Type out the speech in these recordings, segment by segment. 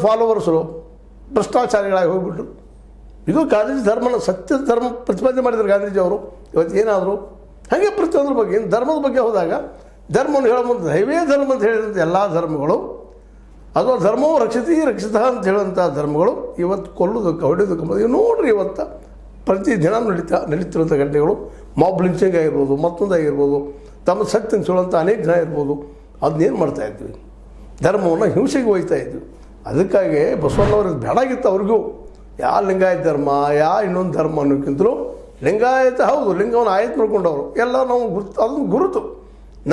ಫಾಲೋವರ್ಸರು ಭ್ರಷ್ಟಾಚಾರಿಗಳಾಗಿ ಹೋಗ್ಬಿಟ್ರು. ಇದು ಗಾಂಧೀಜಿ ಧರ್ಮನ ಸತ್ಯ ಧರ್ಮ ಪ್ರತಿಪಾದನೆ ಮಾಡಿದ್ರು ಗಾಂಧೀಜಿಯವರು. ಇವತ್ತು ಏನಾದರೂ ಹಾಗೆ ಪ್ರತಿಯೊಂದ್ರ ಬಗ್ಗೆ ಧರ್ಮದ ಬಗ್ಗೆ ಹೋದಾಗ ಧರ್ಮವನ್ನು ಹೇಳೋ ಮುಂದೆ ದೈವೇ ಧರ್ಮ ಅಂತ ಹೇಳಿದಂಥ ಎಲ್ಲ ಧರ್ಮಗಳು ಅಥವಾ ಧರ್ಮವು ರಕ್ಷಿತ ಅಂತ ಹೇಳುವಂಥ ಧರ್ಮಗಳು ಇವತ್ತು ಕೊಲ್ಲೋದಕ್ಕೆ ಹೊಡೆಯೋದಕ್ಕೆ ನೋಡ್ರಿ ಇವತ್ತು ಪ್ರತಿದಿನ ನಡೀತಿರುವಂಥ ಘಟನೆಗಳು, ಮಾಬ್ ಲಿಂಚಿಂಗ್ ಆಗಿರ್ಬೋದು, ಮತ್ತೊಂದು ಆಗಿರ್ಬೋದು, ತಮ್ಮ ಸತ್ಯ ಹೇಳುವಂಥ ಅನೇಕ ಜನ ಇರ್ಬೋದು. ಅದನ್ನೇನು ಮಾಡ್ತಾಯಿದ್ವಿ, ಧರ್ಮವನ್ನು ಹಿಂಸೆಗೆ ಒಯ್ತಾ ಇದ್ವಿ. ಅದಕ್ಕಾಗಿ ಬಸವಣ್ಣವ್ರಿಗೆ ಬೇಡಾಗಿತ್ತು ಅವ್ರಿಗೂ. ಯಾವ ಲಿಂಗಾಯತ ಧರ್ಮ ಇನ್ನೊಂದು ಧರ್ಮ ಅನ್ನೋಕ್ಕಿಂತಲೂ ಲಿಂಗಾಯತ ಹೌದು, ಲಿಂಗವನ್ನು ಆಯತ್ ಮಾಡ್ಕೊಂಡವರು ಎಲ್ಲ ನಾವು ಅದನ್ನು ಗುರುತು.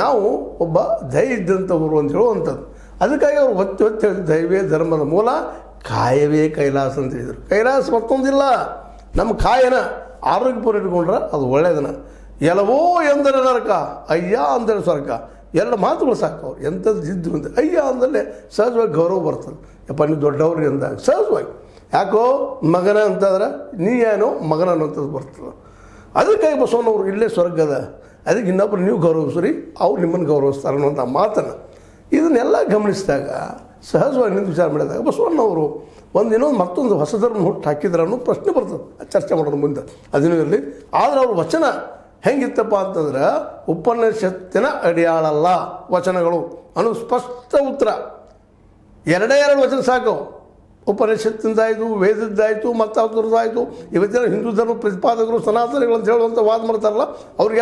ನಾವು ಒಬ್ಬ ದಯ ಇದ್ದಂಥವ್ರು ಅಂತ ಹೇಳುವಂಥದ್ದು. ಅದಕ್ಕಾಗಿ ಅವರು ಒತ್ತಿ ಹೇಳಿದ್ರು ದೈವೇ ಧರ್ಮದ ಮೂಲ ಕಾಯವೇ ಕೈಲಾಸ ಅಂತ ಹೇಳಿದರು. ಕೈಲಾಸ ಮತ್ತೊಂದಿಲ್ಲ, ನಮ್ಮ ಕಾಯನ ಆರೋಗ್ಯಪೂರ್ಣ ಇಟ್ಕೊಂಡ್ರೆ ಅದು ಒಳ್ಳೆಯದನ. ಎಲ್ಲವೋ ಎಂದರೆ ನರಕ, ಅಯ್ಯ ಅಂದರೆ ಸ್ವರ್ಗ, ಎಲ್ಲ ಮಾತುಗಳು ಸಾಕು. ಅವ್ರು ಎಂಥದ್ದು ಜಿದ್ದು ಅಂತ ಅಯ್ಯ ಅಂದಲ್ಲೇ ಸಹಜವಾಗಿ ಗೌರವ ಬರ್ತದೆ. ಯಪ್ಪ ನೀವು ದೊಡ್ಡವ್ರಿಗೆ ಅಂದಾಗ ಸಹಜವಾಗಿ, ಯಾಕೋ ಮಗನ ಅಂತಂದ್ರೆ ನೀ ಏನೋ ಮಗನ ಅನ್ನೋಂಥದ್ದು ಬರ್ತದೆ. ಅದಕ್ಕಾಗಿ ಬಸವಣ್ಣವರು ಇಲ್ಲೇ ಸ್ವರ್ಗದ, ಅದಕ್ಕೆ ಇನ್ನೊಬ್ರು ನೀವು ಗೌರವಿಸ್ರಿ, ಅವ್ರು ನಿಮ್ಮನ್ನು ಗೌರವಿಸ್ತಾರೆ ಅನ್ನೋಂಥ ಮಾತನ್ನು ಇದನ್ನೆಲ್ಲ ಗಮನಿಸಿದಾಗ ಸಹಜವಾಗಿ ನಿಂತು ವಿಚಾರ ಮಾಡಿದಾಗ ಬಸವಣ್ಣವರು ಇನ್ನೊಂದು ಮತ್ತೊಂದು ಹೊಸ ಧರ್ಮ ಹುಟ್ಟು ಹಾಕಿದ್ರೆ ಅನ್ನೋ ಪ್ರಶ್ನೆ ಬರ್ತದೆ. ಚರ್ಚೆ ಮಾಡೋದು ಮುಂದೆ ಅದನ್ನೂ ಇರಲಿ. ಆದರೆ ಅವ್ರ ವಚನ ಹೆಂಗಿತ್ತಪ್ಪ ಅಂತಂದ್ರೆ ಉಪನಿಷತ್ತಿನ ಅಡಿಯಾಳಲ್ಲ ವಚನಗಳು ಅನ್ನೋ ಸ್ಪಷ್ಟ ಉತ್ತರ. ಎರಡೇ ಎರಡು ವಚನ ಸಾಕು. ಉಪನಿಷತ್ತಿಂದಾಯಿತು, ವೇದದ್ದಾಯಿತು, ಮತ್ತು ಅವ್ರದ್ದಾಯಿತು. ಇವತ್ತಿನ ಹಿಂದೂ ಧರ್ಮ ಪ್ರತಿಪಾದಕರು ಸನಾತನಿಗಳು ಅಂತ ಹೇಳುವಂಥ ವಾದ ಮಾಡ್ತಾರಲ್ಲ, ಅವ್ರಿಗೆಲ್ಲ